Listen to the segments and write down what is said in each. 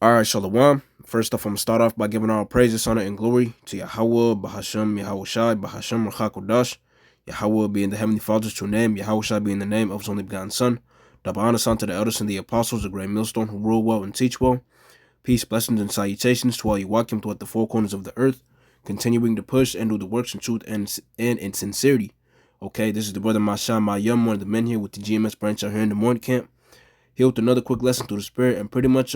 All right, Shalom. First off, I'm gonna start off by giving all praises, honor, and glory to Yahweh, Bahashem, Yahweh Shai, Bahashem, Rachakodash, Yahweh being the Heavenly Father's true name, Yahweh Shai being the name of His only begotten Son. Double honor unto the elders and the apostles, the great millstone who rule well and teach well. Peace, blessings, and salutations to all you walking throughout the four corners of the earth, continuing to push and do the works in truth and in sincerity. Okay, this is the brother Masha Mayum, one of the men here with the GMS branch out here in the morning camp. Here with another quick lesson through the spirit and pretty much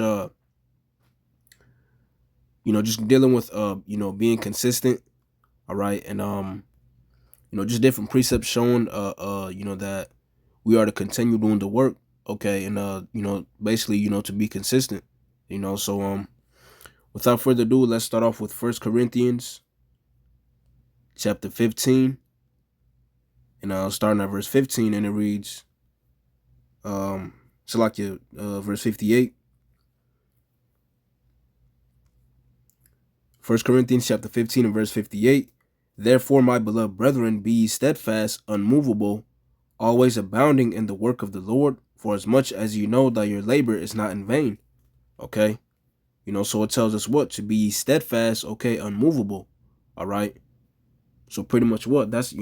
just dealing with being consistent, all right, and just different precepts showing that we are to continue doing the work, okay, and basically, to be consistent, so without further ado, let's start off with First Corinthians chapter 15, and starting at verse 15, and it reads verse 58. First Corinthians chapter 15 and verse 58. Therefore, my beloved brethren, be ye steadfast, unmovable, always abounding in the work of the Lord, for as much as you know that your labor is not in vain. Okay? So it tells us what? To be steadfast, okay, unmovable. All right? So pretty much what? That's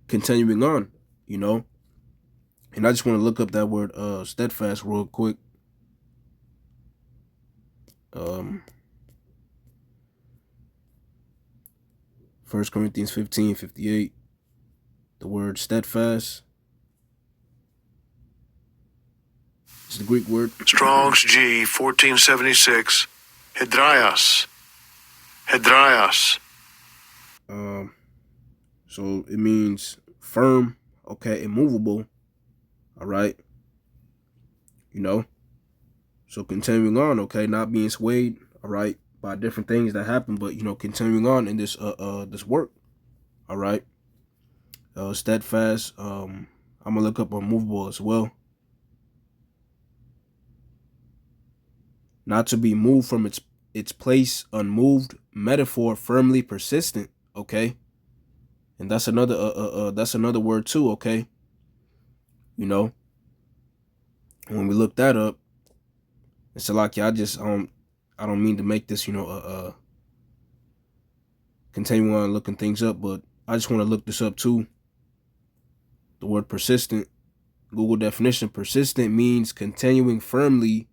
continuing on, And I just want to look up that word steadfast real quick. First Corinthians 15:58. The word steadfast. It's the Greek word. Strong's G 1476. Hedraios. So it means firm, okay, immovable. All right. So continuing on, okay, not being swayed, all right, by different things that happen, but continuing on in this this work. All right. Steadfast. I'm gonna look up unmovable as well. Not to be moved from its place, unmoved, metaphor, firmly persistent, okay? And that's another word too, okay? When we look that up, it's like I don't mean to make this, continue on looking things up, but I just want to look this up too. The word persistent, Google definition, persistent means continuing firmly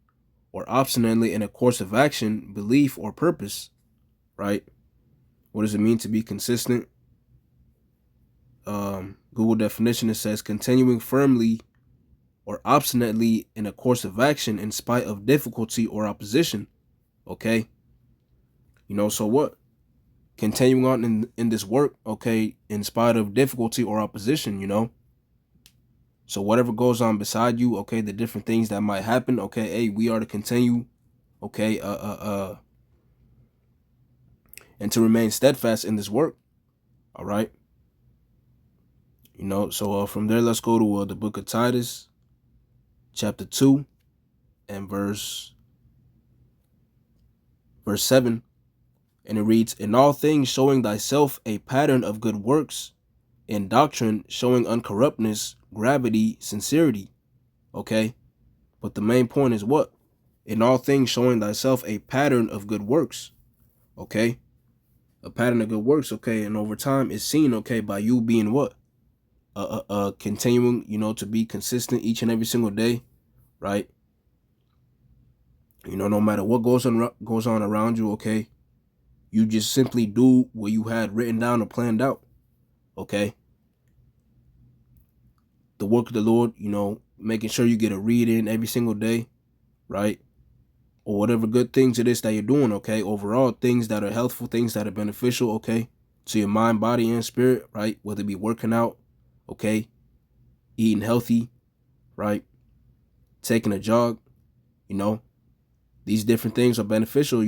or obstinately in a course of action, belief, or purpose, right? What does it mean to be consistent? Google definition, it says continuing firmly or obstinately in a course of action in spite of difficulty or opposition. Okay. So what? Continuing on in this work, okay, in spite of difficulty or opposition, So whatever goes on beside you, okay, the different things that might happen, okay, hey, we are to continue, okay, and to remain steadfast in this work. All right. So from there, let's go to the book of Titus, chapter 2, and verse 7. And it reads, in all things showing thyself a pattern of good works, in doctrine showing uncorruptness, gravity, sincerity. Okay? But the main point is what? In all things showing thyself a pattern of good works. Okay? A pattern of good works, okay? And over time it's seen, okay, by you being what? Continuing, to be consistent each and every single day, right? No matter what goes on around you, okay? You just simply do what you had written down or planned out, okay? The work of the Lord, making sure you get a read in every single day, right? Or whatever good things it is that you're doing, okay? Overall, things that are healthful, things that are beneficial, okay? To your mind, body, and spirit, right? Whether it be working out, okay? Eating healthy, right? Taking a jog, These different things are beneficial,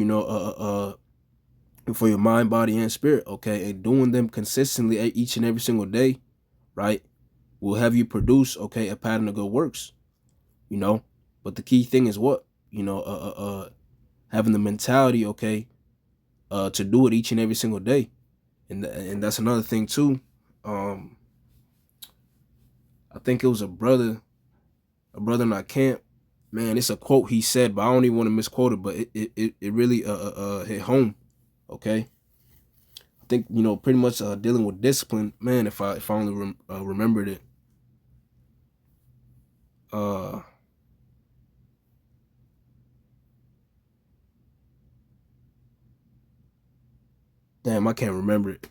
for your mind, body, and spirit, okay? And doing them consistently each and every single day, right, will have you produce, okay, a pattern of good works, But the key thing is what? Having the mentality, okay, to do it each and every single day. And that's another thing too. I think it was a brother in our camp. man, it's a quote he said, but I don't even want to misquote it, but it really hit home. Okay. I think, pretty much dealing with discipline, man, if I only remembered it. Uh Damn, I can't remember it.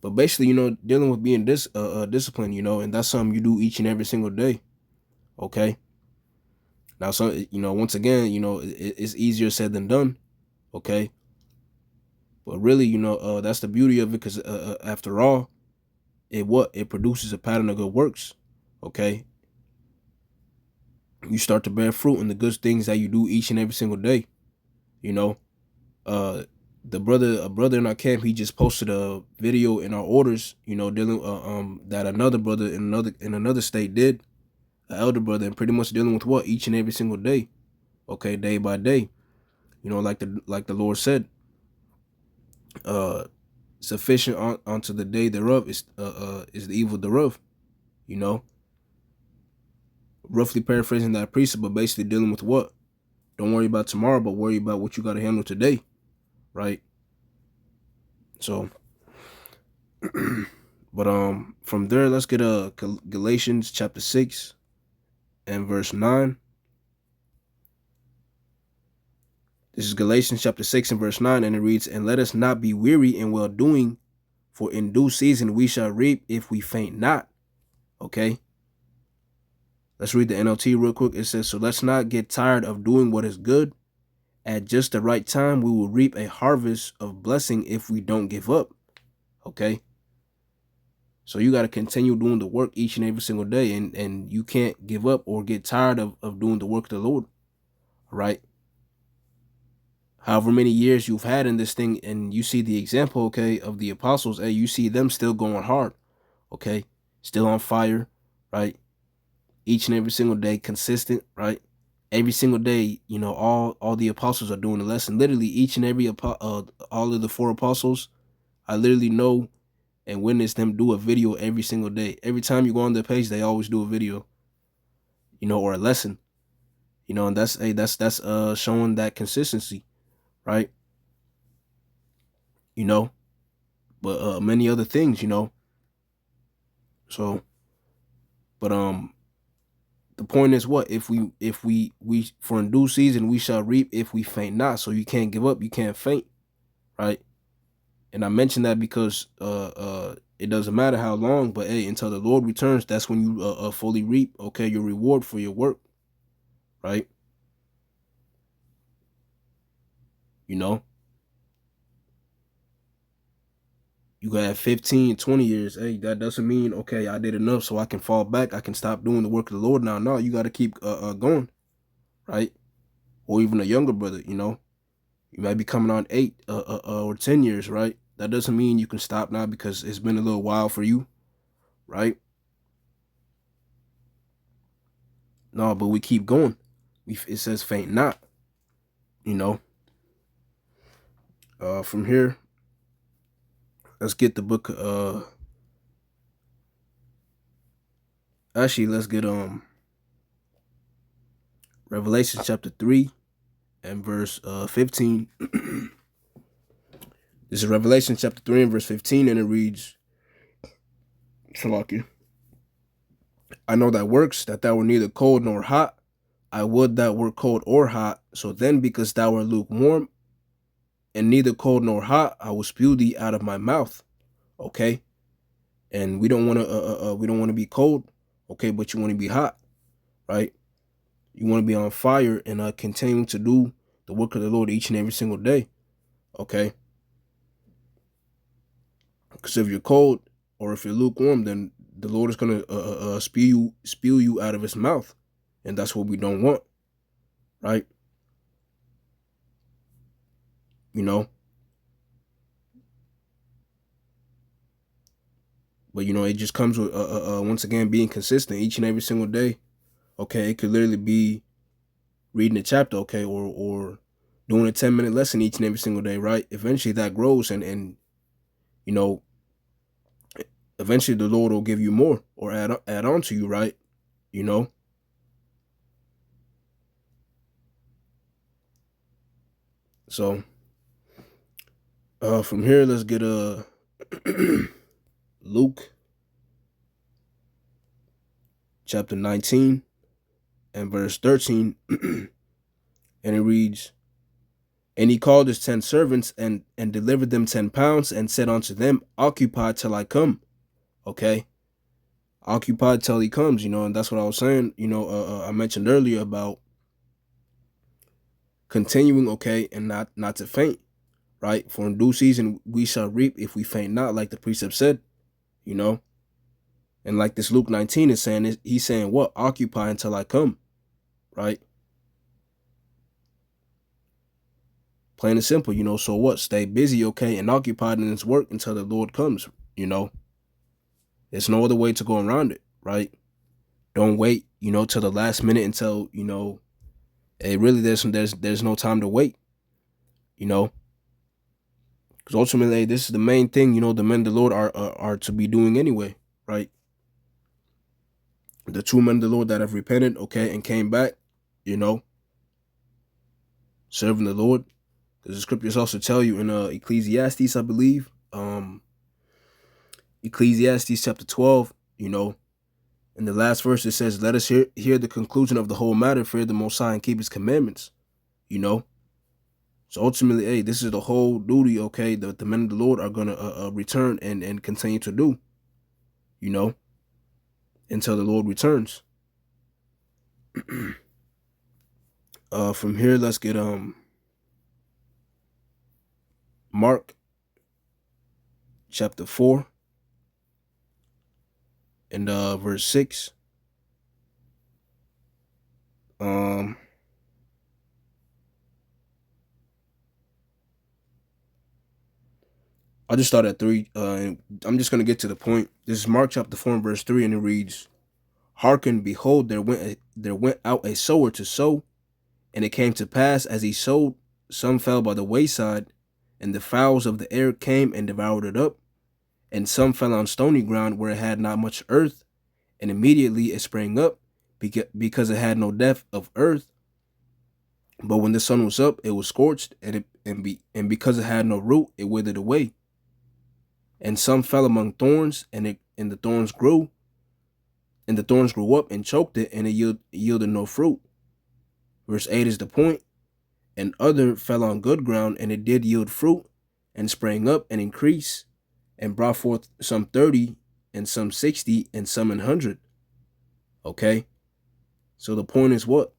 But basically, dealing with being disciplined, and that's something you do each and every single day. Okay. Now, so once again, it's easier said than done. Okay. But really, that's the beauty of it, because after all, it produces a pattern of good works. Okay. You start to bear fruit in the good things that you do each and every single day. You know, uh, a brother in our camp, he just posted a video in our orders. Dealing that another brother in another state did, an elder brother, and pretty much dealing with what each and every single day. Okay, day by day. Like the Lord said, uh, sufficient unto the day thereof is the evil thereof. You know, roughly paraphrasing that precept, but basically dealing with what? Don't worry about tomorrow, but worry about what you got to handle today, right? So, but from there, let's get Galatians chapter 6 and verse 9. This is Galatians chapter 6 and verse 9, and it reads, "And let us not be weary in well doing, for in due season we shall reap if we faint not." Okay. Let's read the NLT real quick. It says, "So let's not get tired of doing what is good. At just the right time, we will reap a harvest of blessing if we don't give up." Okay. So you got to continue doing the work each and every single day, and you can't give up or get tired of doing the work of the Lord. Right. However many years you've had in this thing, and you see the example, okay, of the apostles, hey, you see them still going hard, okay, still on fire, right? Each and every single day, consistent, right? Every single day, all the apostles are doing the lesson. Literally, each and every all of the four apostles, I literally know and witness them do a video every single day. Every time you go on their page, they always do a video, or a lesson, and that's showing that consistency, right? You know, but many other things, So, but the point is what? If we for in due season we shall reap if we faint not. So you can't give up, you can't faint, right? And I mentioned that because it doesn't matter how long, but hey, until the Lord returns, that's when you fully reap, okay, your reward for your work, right? You know, you got 15, 20 years. Hey, that doesn't mean, okay, I did enough so I can fall back. I can stop doing the work of the Lord now. No, you got to keep going, right? Or even a younger brother, you might be coming on 8 or 10 years, right? That doesn't mean you can stop now because it's been a little while for you, right? No, but we keep going. It says faint not, you know. From here, let's get the book. Actually, let's get Revelation chapter 3 and verse 15. This is Revelation chapter 3 and verse 15, and it reads, Shalaki, "I know thy works, that thou were neither cold nor hot. I would thou were cold or hot. So then, because thou art lukewarm, and neither cold nor hot, I will spew thee out of my mouth." Okay, and we don't want to be cold, okay, but you want to be hot, right? You want to be on fire and continuing to do the work of the Lord each and every single day, okay? Because if you're cold or if you're lukewarm, then the Lord is gonna spew you out of His mouth, and that's what we don't want, right? You know. But it just comes with once again being consistent each and every single day. Okay, it could literally be reading a chapter, okay, or doing a 10-minute lesson each and every single day, right? Eventually that grows, and you know, eventually the Lord will give you more or add on to you, right? You know, So from here, let's get Luke chapter 19 and verse 13. And it reads, "And he called his 10 servants and delivered them 10 pounds and said unto them, Occupy till I come." Okay. Occupy till he comes, and that's what I was saying. I mentioned earlier about continuing, okay, and not to faint, right? For in due season we shall reap if we faint not, like the precept said, and like this Luke 19 is saying, he's saying what? Occupy until I come, right? Plain and simple, so what? Stay busy, okay, and occupied in his work until the Lord comes, There's no other way to go around it, right? Don't wait, till the last minute until, really there's no time to wait, because ultimately this is the main thing, the men of the Lord are to be doing anyway, right? The true men of the Lord that have repented, okay, and came back, serving the Lord. Because the scriptures also tell you in Ecclesiastes, I believe, Ecclesiastes chapter 12, in the last verse it says, "Let us hear the conclusion of the whole matter, fear the Most High and keep his commandments," So ultimately, hey, this is the whole duty, okay, that the men of the Lord are going to return and continue to do, until the Lord returns. From here, let's get Mark chapter 4 and verse 6. I'll just start at 3. And I'm just going to get to the point. This is Mark chapter 4 and verse 3, and it reads, "Hearken, behold, there went out a sower to sow, and it came to pass, as he sowed, some fell by the wayside, and the fowls of the air came and devoured it up. And some fell on stony ground where it had not much earth, and immediately it sprang up, because it had no depth of earth. But when the sun was up, it was scorched, and because it had no root, it withered away. And some fell among thorns, and the thorns grew, up and choked it, and it yielded no fruit." Verse 8 is the point. "And other fell on good ground, and it did yield fruit, and sprang up and increased, and brought forth some 30, and some 60, and some 100. Okay? So the point is what?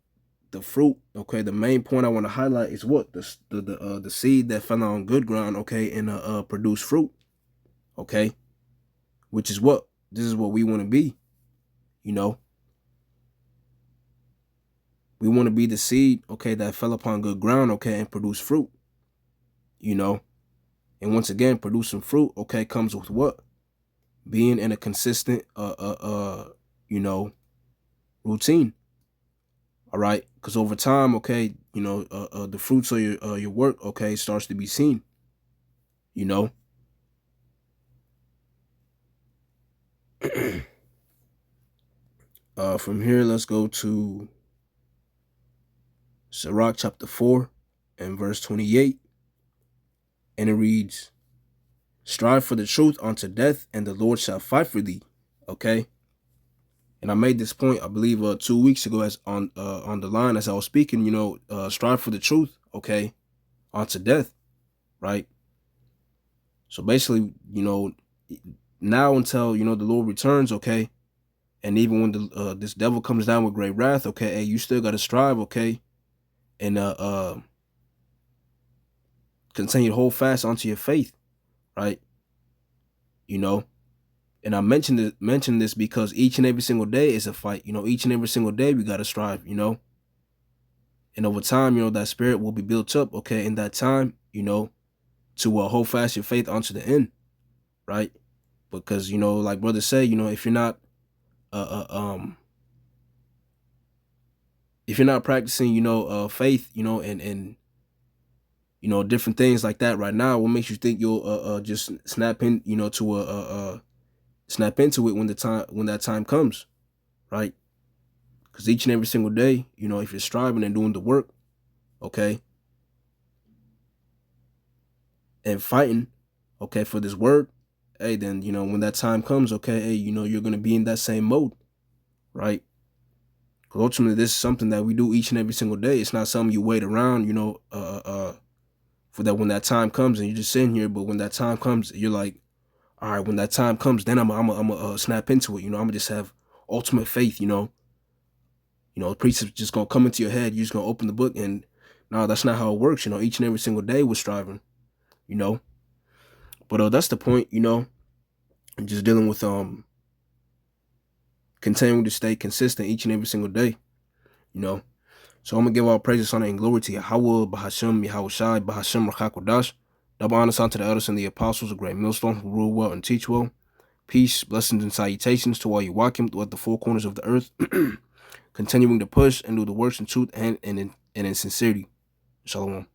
The fruit, okay? The main point I want to highlight is what? The seed that fell on good ground, okay, and produced fruit. Okay? Which is what? This is what we want to be, We want to be the seed, okay, that fell upon good ground, okay, and produce fruit, And once again, producing fruit, okay, comes with what? Being in a consistent, routine. All right, because over time, okay, the fruits of your work, okay, starts to be seen. From here, let's go to Sirach chapter 4 and verse 28, and it reads, "Strive for the truth unto death, and the Lord shall fight for thee." Okay. And I made this point, I believe, 2 weeks ago, as on the line as I was speaking. Strive for the truth, okay, unto death, right? So basically, now until the Lord returns, okay, and even when this devil comes down with great wrath, okay, hey, you still got to strive, okay, and continue to hold fast onto your faith, right? And I mentioned this because each and every single day is a fight. Each and every single day we got to strive, and over time, that spirit will be built up, okay, in that time, to hold fast your faith onto the end, right? Because, like brothers say, if you're not practicing, faith, and different things like that right now, what makes you think you'll just snap in, to snap into it when that time comes, right? Because each and every single day, if you're striving and doing the work, okay, and fighting, okay, for this word, hey, then, you know, when that time comes, okay, hey, you know, you're going to be in that same mode, right? Because ultimately, this is something that we do each and every single day. It's not something you wait around, you know, for that when that time comes and you're just sitting here. But when that time comes, you're like, all right, when that time comes, then I'm snap into it. You know, I'm gonna just have ultimate faith. The precepts just gonna come into your head. You're just gonna open the book, and no, that's not how it works. You know, each and every single day we're striving. You know, but that's the point. You know, and just dealing with continuing to stay consistent each and every single day. You know, so I'm gonna give all praises, honor, and glory to Yahweh, Bahashem, Yahweh Shai, Bahashem, Rachakodash. Double honors unto the elders and the apostles, a great millstone who rule well and teach well. Peace, blessings, and salutations to all you walking throughout the four corners of the earth, continuing to push and do the works in truth and in sincerity. Shalom.